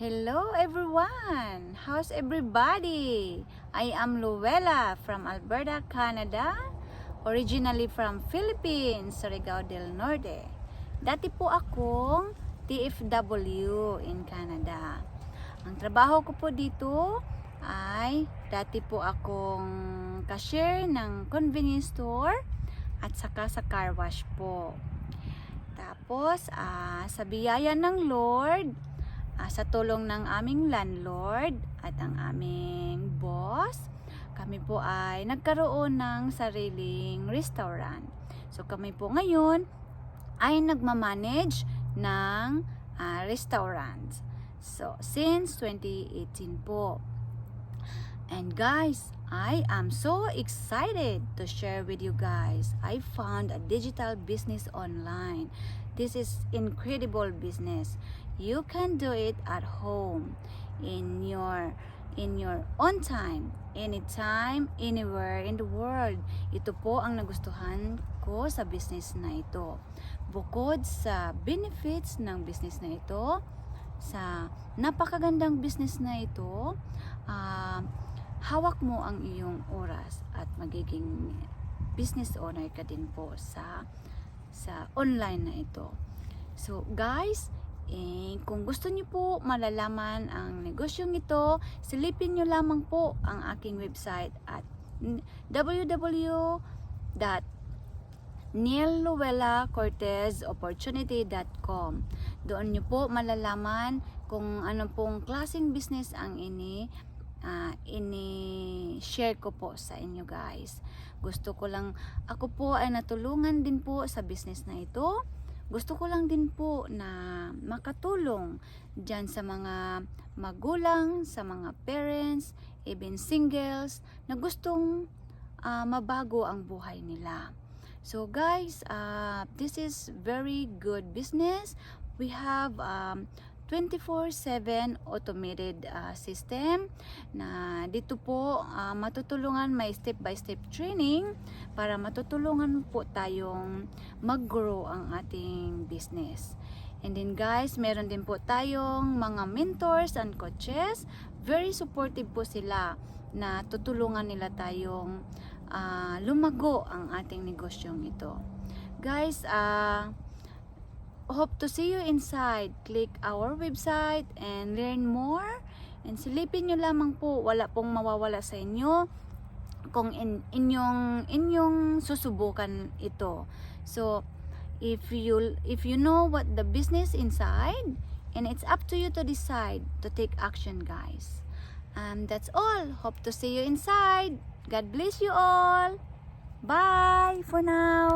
Hello everyone! How's everybody? I am Luella from Alberta, Canada. Originally from Philippines, Surigao del Norte. Dati po akong TFW in Canada. Ang trabaho ko po dito ay dati po akong cashier ng convenience store at saka sa car wash po. Tapos, sa biyaya ng Lord, sa tulong ng aming landlord at ang aming boss, kami po ay nagkaroon ng sariling restaurant. So kami po ngayon ay nagmamanage ng restaurant. So since 2018 po. And guys, I am so excited to share with you guys. I found a digital business online. This is incredible business. You can do it at home, in your own time, anytime, anywhere in the world. Ito po ang nagustuhan ko sa business na ito. Bukod sa benefits ng business na ito, sa napakagandang business na ito, hawak mo ang iyong oras at magiging business owner ka din po sa online na ito. So guys, kung gusto niyo po malalaman ang negosyong ito, silipin niyo lamang po ang aking website at www.neilluellacortezopportunity.com. Doon niyo po malalaman kung ano pong klaseng business ang ini-share ko po sa inyo guys. Gusto ko lang, ako po ay natulungan din po sa business na ito. Gusto ko lang din po na makatulong dyan sa mga magulang, sa mga parents, even singles na gustong mabago ang buhay nila. So guys, this is very good business. We have 24/7 automated system na dito po matutulungan, may step-by-step training para matutulungan po tayong mag-grow ang ating business. And then guys, meron din po tayong mga mentors and coaches. Very supportive po sila na tutulungan nila tayong lumago ang ating negosyong ito. Guys, hope to see you inside. Click our website and learn more. And silipin nyo lamang po, wala pong mawawala sa inyo kung inyong susubukan ito. So, if you know what the business inside, and it's up to you to decide to take action, guys. That's all. Hope to see you inside. God bless you all. Bye for now.